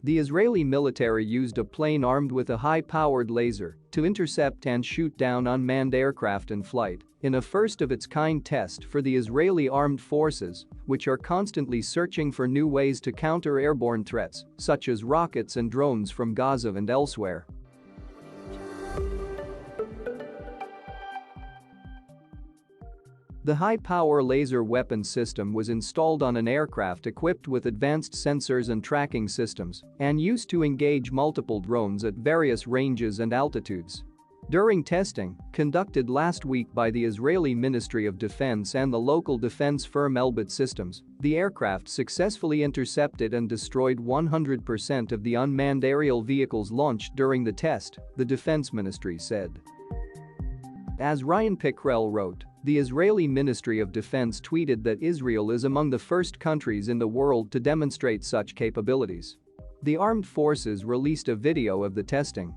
The Israeli military used a plane armed with a high-powered laser to intercept and shoot down unmanned aircraft in flight in a first-of-its-kind test for the Israeli armed forces, which are constantly searching for new ways to counter airborne threats, such as rockets and drones from Gaza and elsewhere. The high-power laser weapon system was installed on an aircraft equipped with advanced sensors and tracking systems and used to engage multiple drones at various ranges and altitudes. During testing, conducted last week by the Israeli Ministry of Defense and the local defense firm Elbit Systems, the aircraft successfully intercepted and destroyed 100% of the unmanned aerial vehicles launched during the test, the defense ministry said. As Ryan Pickrell wrote, the Israeli Ministry of Defense tweeted that Israel is among the first countries in the world to demonstrate such capabilities. The armed forces released a video of the testing.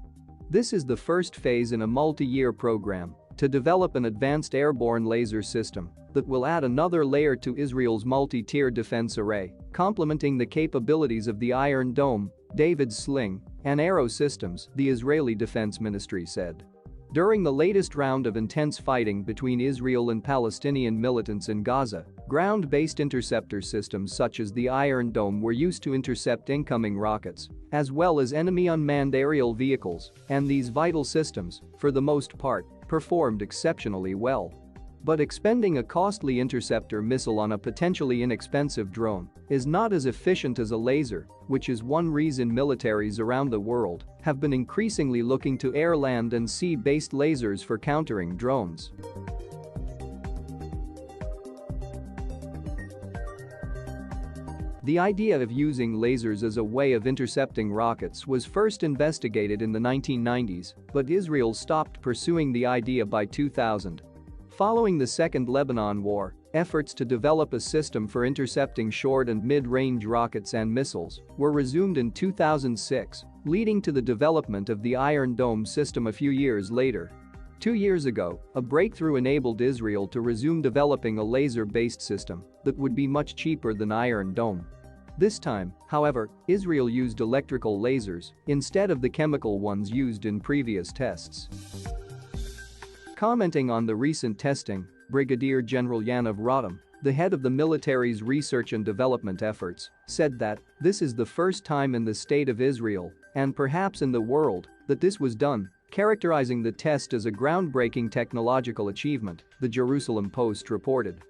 This is the first phase in a multi-year program to develop an advanced airborne laser system that will add another layer to Israel's multi-tier defense array, complementing the capabilities of the Iron Dome, David's Sling, and Arrow systems, the Israeli Defense Ministry said. During the latest round of intense fighting between Israel and Palestinian militants in Gaza, ground-based interceptor systems such as the Iron Dome were used to intercept incoming rockets, as well as enemy unmanned aerial vehicles, and these vital systems, for the most part, performed exceptionally well. But expending a costly interceptor missile on a potentially inexpensive drone is not as efficient as a laser, which is one reason militaries around the world have been increasingly looking to air, land, and sea-based lasers for countering drones. The idea of using lasers as a way of intercepting rockets was first investigated in the 1990s, but Israel stopped pursuing the idea by 2000. Following the Second Lebanon War, efforts to develop a system for intercepting short and mid-range rockets and missiles were resumed in 2006, leading to the development of the Iron Dome system a few years later. 2 years ago, a breakthrough enabled Israel to resume developing a laser-based system that would be much cheaper than Iron Dome. This time, however, Israel used electrical lasers instead of the chemical ones used in previous tests. Commenting on the recent testing, Brigadier General Yaniv Rotem, the head of the military's research and development efforts, said that this is the first time in the state of Israel, and perhaps in the world, that this was done, characterizing the test as a groundbreaking technological achievement, the Jerusalem Post reported.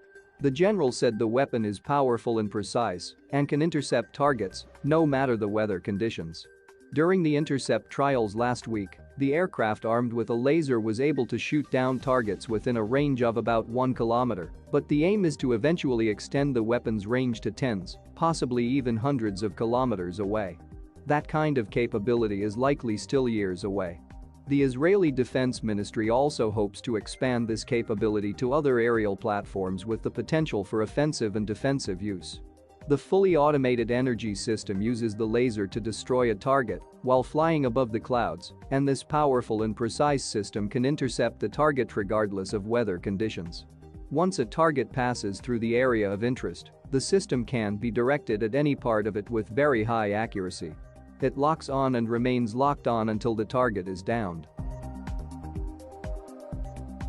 The general said the weapon is powerful and precise and can intercept targets, no matter the weather conditions. During the intercept trials last week, the aircraft armed with a laser was able to shoot down targets within a range of about 1 kilometer, but the aim is to eventually extend the weapon's range to tens, possibly even hundreds of kilometers away. That kind of capability is likely still years away. The Israeli Defense Ministry also hopes to expand this capability to other aerial platforms with the potential for offensive and defensive use. The fully automated energy system uses the laser to destroy a target while flying above the clouds, and this powerful and precise system can intercept the target regardless of weather conditions. Once a target passes through the area of interest, the system can be directed at any part of it with very high accuracy. It locks on and remains locked on until the target is downed.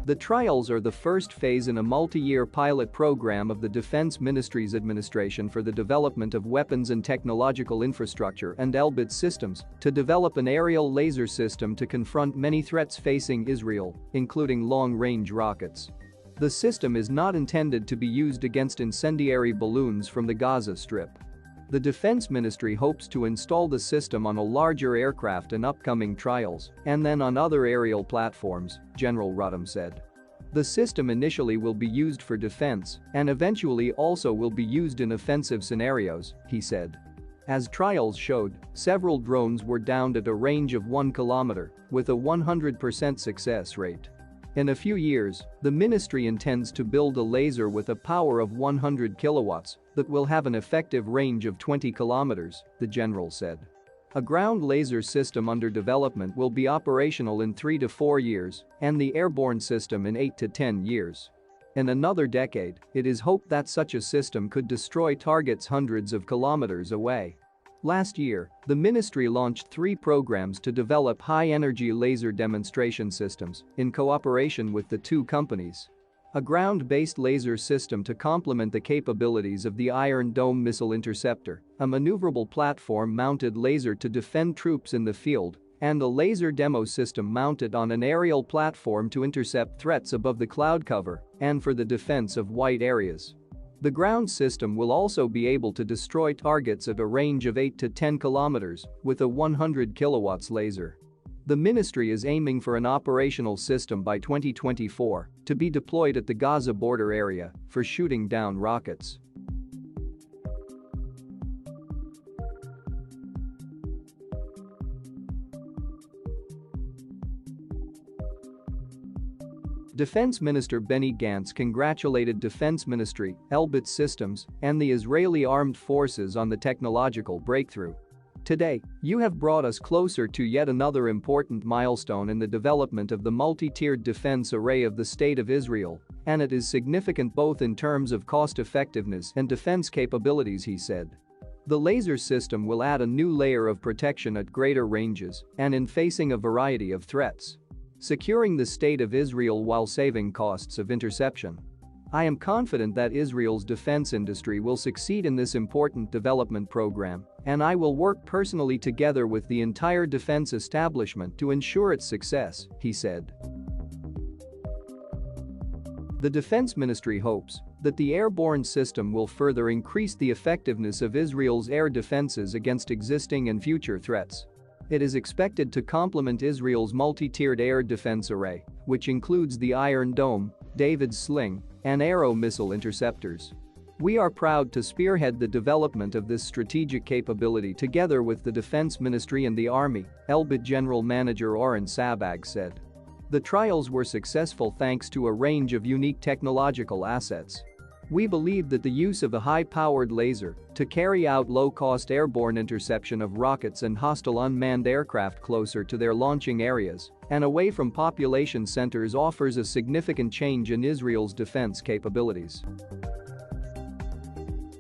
The trials are the first phase in a multi-year pilot program of the Defense Ministry's administration for the development of weapons and technological infrastructure and Elbit Systems to develop an aerial laser system to confront many threats facing Israel, including long-range rockets. The system is not intended to be used against incendiary balloons from the Gaza Strip. The Defense Ministry hopes to install the system on a larger aircraft in upcoming trials and then on other aerial platforms, General Rotem said. The system initially will be used for defense and eventually also will be used in offensive scenarios, he said. As trials showed, several drones were downed at a range of 1 kilometer with a 100% success rate. In a few years, the ministry intends to build a laser with a power of 100 kilowatts that will have an effective range of 20 kilometers, the general said. A ground laser system under development will be operational in 3 to 4 years and the airborne system in 8 to 10 years. In another decade, it is hoped that such a system could destroy targets hundreds of kilometers away. Last year, the ministry launched 3 programs to develop high-energy laser demonstration systems in cooperation with the 2 companies. A ground-based laser system to complement the capabilities of the Iron Dome missile interceptor, a maneuverable platform-mounted laser to defend troops in the field, and a laser demo system mounted on an aerial platform to intercept threats above the cloud cover and for the defense of white areas. The ground system will also be able to destroy targets at a range of 8 to 10 kilometers with a 100 kilowatts laser. The ministry is aiming for an operational system by 2024 to be deployed at the Gaza border area for shooting down rockets. Defense Minister Benny Gantz congratulated Defense Ministry, Elbit Systems, and the Israeli Armed Forces on the technological breakthrough. Today, you have brought us closer to yet another important milestone in the development of the multi-tiered defense array of the State of Israel, and it is significant both in terms of cost-effectiveness and defense capabilities, he said. The laser system will add a new layer of protection at greater ranges and in facing a variety of threats, securing the State of Israel while saving costs of interception. I am confident that Israel's defense industry will succeed in this important development program, and I will work personally together with the entire defense establishment to ensure its success, he said. The Defense Ministry hopes that the airborne system will further increase the effectiveness of Israel's air defenses against existing and future threats. It is expected to complement Israel's multi-tiered air defense array, which includes the Iron Dome, David's Sling, and Arrow missile interceptors. We are proud to spearhead the development of this strategic capability together with the Defense Ministry and the Army, Elbit General Manager Oren Sabag said. The trials were successful thanks to a range of unique technological assets. We believe that the use of a high-powered laser to carry out low-cost airborne interception of rockets and hostile unmanned aircraft closer to their launching areas and away from population centers offers a significant change in Israel's defense capabilities.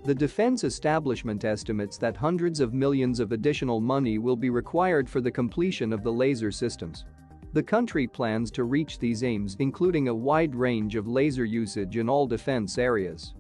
The defense establishment estimates that hundreds of millions of additional money will be required for the completion of the laser systems. The country plans to reach these aims, including a wide range of laser usage in all defense areas.